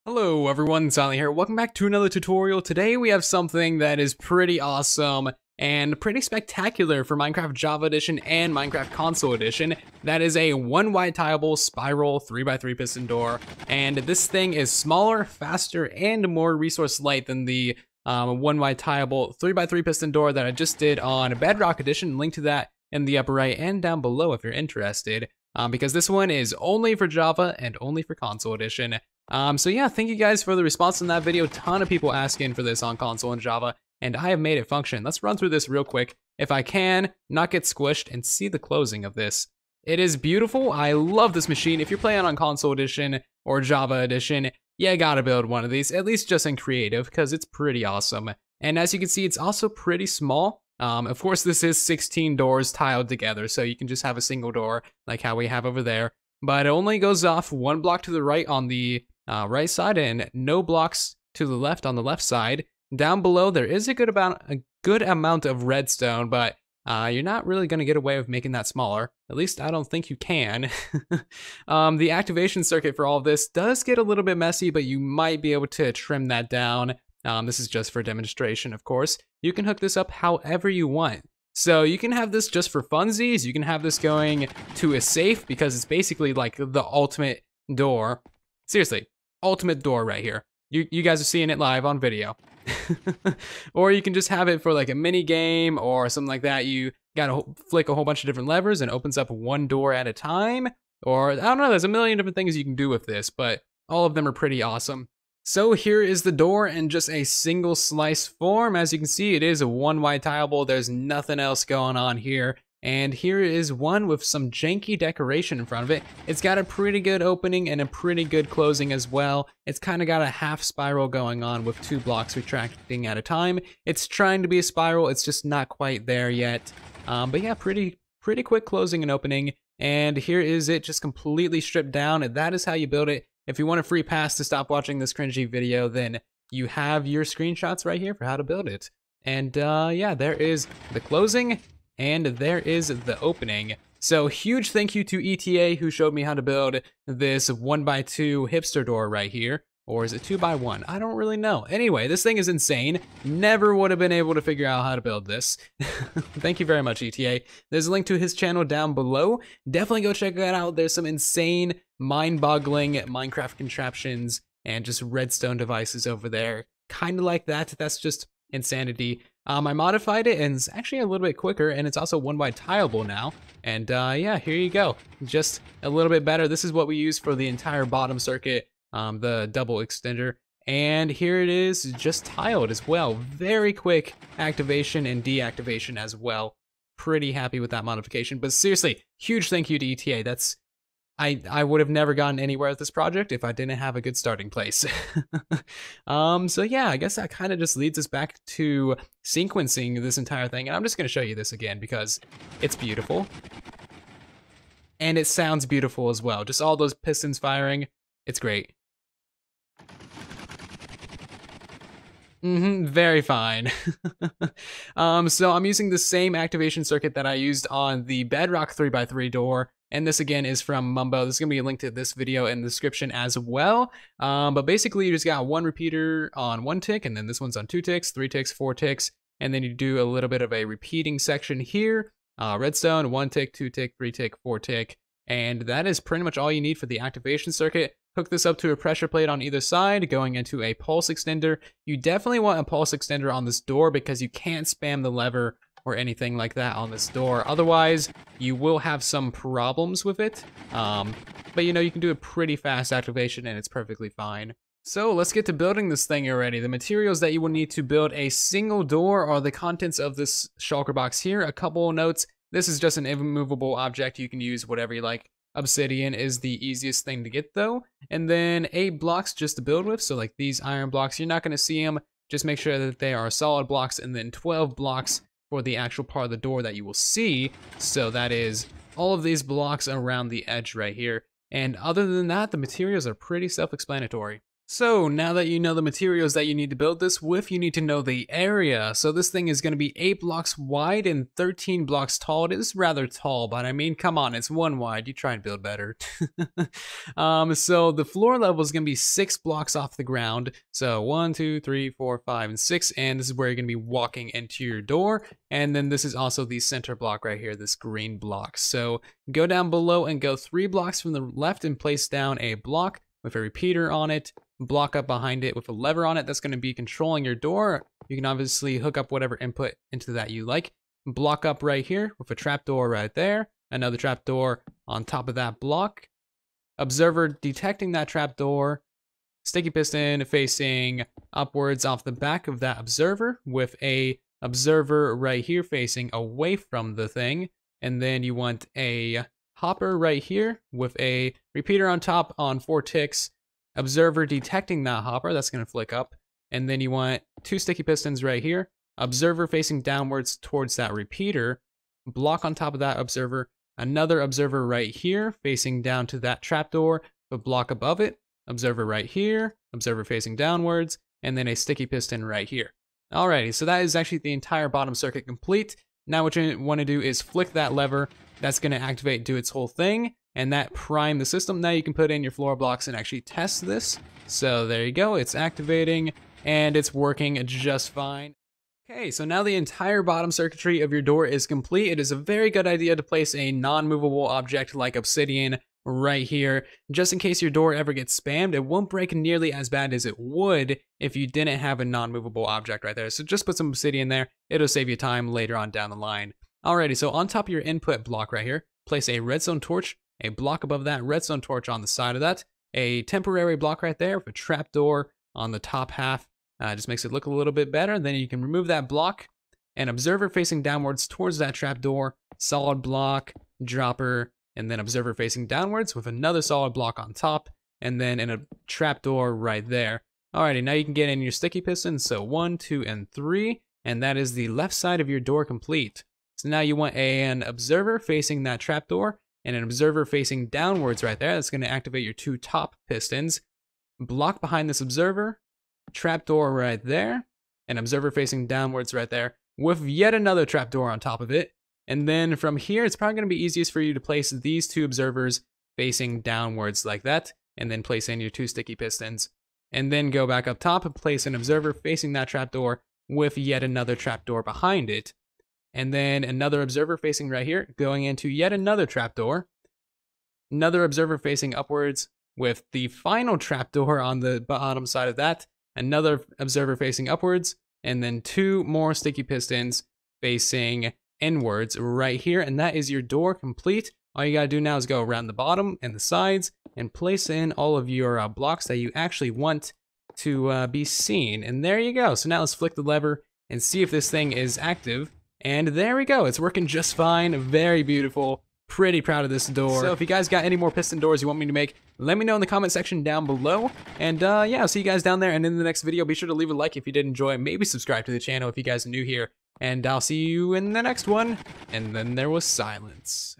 Hello everyone, Silent here. Welcome back to another tutorial. Today we have something that is pretty awesome and pretty spectacular for Minecraft Java Edition and Minecraft Console Edition. That is a one wide tileable spiral 3x3 piston door. And this thing is smaller, faster, and more resource light than the one wide tileable 3x3 piston door that I just did on Bedrock Edition. Link to that in the upper right and down below if you're interested. Because this one is only for Java and only for Console Edition. So yeah, thank you guys for the response in that video. Ton of people asking for this on console and Java, and I have made it function. Let's run through this real quick. If I can, not get squished, and see the closing of this. It is beautiful. I love this machine. If you're playing on console edition or Java edition, you gotta build one of these, at least just in creative, because it's pretty awesome. And as you can see, it's also pretty small. Of course, this is 16 doors tiled together, so you can just have a single door, like how we have over there. But it only goes off one block to the right on the right side and no blocks to the left on the left side. Down below there is a good amount of redstone, but you're not really going to get away with making that smaller. At least I don't think you can. The activation circuit for all of this does get a little bit messy, but you might be able to trim that down. This is just for demonstration, of course. You can hook this up however you want. So you can have this just for funsies. You can have this going to a safe because it's basically like the ultimate door. Seriously, ultimate door right here. You guys are seeing it live on video. Or you can just have it for like a mini game or something like that. You gotta flick a whole bunch of different levers and opens up one door at a time. Or I don't know, there's a million different things you can do with this, but all of them are pretty awesome. So here is the door in just a single slice form. As you can see, it is a one wide tileable. There's nothing else going on here. And here is one with some janky decoration in front of it. It's got a pretty good opening and a pretty good closing as well. It's kind of got a half spiral going on with two blocks retracting at a time. It's trying to be a spiral, it's just not quite there yet. But yeah, pretty quick closing and opening. And here is it just completely stripped down, and that is how you build it. If you want a free pass to stop watching this cringy video, then you have your screenshots right here for how to build it. And yeah, there is the closing. And there is the opening. So huge thank you to ETA who showed me how to build this 1x2 hipster door right here. Or is it 2x1? I don't really know. Anyway, this thing is insane. Never would have been able to figure out how to build this. Thank you very much, ETA. There's a link to his channel down below. Definitely go check that out. There's some insane, mind-boggling Minecraft contraptions and just redstone devices over there. Kind of like that. That's just insanity. I modified it and it's actually a little bit quicker, and it's also one wide tileable now. And yeah, here you go. Just a little bit better. This is what we use for the entire bottom circuit, the double extender. And here it is, just tiled as well. Very quick activation and deactivation as well. Pretty happy with that modification. But seriously, huge thank you to ETA. That's I would have never gotten anywhere with this project if I didn't have a good starting place. So yeah, I guess that kind of just leads us back to sequencing this entire thing. And I'm just going to show you this again because it's beautiful. And it sounds beautiful as well. Just all those pistons firing. It's great. Very fine. So I'm using the same activation circuit that I used on the Bedrock 3x3 door. And this again is from Mumbo. There's gonna be a link to this video in the description as well. But basically you just got one repeater on one tick, and then this one's on 2 ticks, 3 ticks, 4 ticks. And then you do a little bit of a repeating section here. Redstone, 1 tick, 2 tick, 3 tick, 4 tick. And that is pretty much all you need for the activation circuit. Hook this up to a pressure plate on either side, going into a pulse extender. You definitely want a pulse extender on this door because you can't spam the lever or anything like that on this door. Otherwise, you will have some problems with it. But you know, you can do a pretty fast activation and it's perfectly fine. So let's get to building this thing already. The materials that you will need to build a single door are the contents of this shulker box here. A couple of notes. This is just an immovable object. You can use whatever you like. Obsidian is the easiest thing to get though. And then 8 blocks just to build with. So like these iron blocks, you're not gonna see them. Just make sure that they are solid blocks, and then 12 blocks for the actual part of the door that you will see. So that is all of these blocks around the edge right here. And other than that, the materials are pretty self-explanatory. So now that you know the materials that you need to build this with, you need to know the area. So this thing is going to be 8 blocks wide and 13 blocks tall. It is rather tall, but I mean, come on, it's 1 wide. You try and build better. So the floor level is going to be 6 blocks off the ground. So 1, 2, 3, 4, 5, and 6. And this is where you're going to be walking into your door. And then this is also the center block right here, this green block. So go down below and go 3 blocks from the left and place down a block with a repeater on it. Block up behind it with a lever on it that's going to be controlling your door. You can obviously hook up whatever input into that you like. Block up right here with a trapdoor right there. Another trapdoor on top of that block. Observer detecting that trapdoor. Sticky piston facing upwards off the back of that observer with a observer right here facing away from the thing. And then you want a hopper right here with a repeater on top on 4 ticks. Observer detecting that hopper, that's going to flick up. And then you want 2 sticky pistons right here. Observer facing downwards towards that repeater. Block on top of that observer. Another observer right here facing down to that trapdoor, but block above it. Observer right here. Observer facing downwards. And then a sticky piston right here. Alrighty, so that is actually the entire bottom circuit complete. Now what you want to do is flick that lever. That's going to activate, do its whole thing. And that prime the system. Now you can put in your floor blocks and actually test this. So there you go, it's activating and it's working just fine. Okay, so now the entire bottom circuitry of your door is complete. It is a very good idea to place a non-movable object like obsidian right here, just in case your door ever gets spammed. It won't break nearly as bad as it would if you didn't have a non-movable object right there. So just put some obsidian there, it'll save you time later on down the line. Alrighty, so on top of your input block right here, place a redstone torch. A block above that, redstone torch on the side of that, a temporary block right there with a trapdoor on the top half. Just makes it look a little bit better. Then you can remove that block, an observer facing downwards towards that trapdoor, solid block, dropper, and then observer facing downwards with another solid block on top, and then in a trapdoor right there. Alrighty, now you can get in your sticky pistons, so 1, 2, and 3, and that is the left side of your door complete. So now you want an observer facing that trapdoor, and an observer facing downwards right there. That's going to activate your 2 top pistons. Block behind this observer, trapdoor right there, an observer facing downwards right there, with yet another trapdoor on top of it. And then from here, it's probably going to be easiest for you to place these 2 observers facing downwards like that, and then place in your 2 sticky pistons. And then go back up top and place an observer facing that trapdoor with yet another trapdoor behind it. And then another observer facing right here, going into yet another trapdoor. Another observer facing upwards with the final trapdoor on the bottom side of that. Another observer facing upwards, and then 2 more sticky pistons facing inwards right here. And that is your door complete. All you gotta do now is go around the bottom and the sides and place in all of your blocks that you actually want to be seen. And there you go. So now let's flick the lever and see if this thing is active. And there we go, it's working just fine, very beautiful, pretty proud of this door. So if you guys got any more piston doors you want me to make, let me know in the comment section down below. And yeah, I'll see you guys down there, and in the next video, be sure to leave a like if you did enjoy, maybe subscribe to the channel if you guys are new here. And I'll see you in the next one. And then there was silence.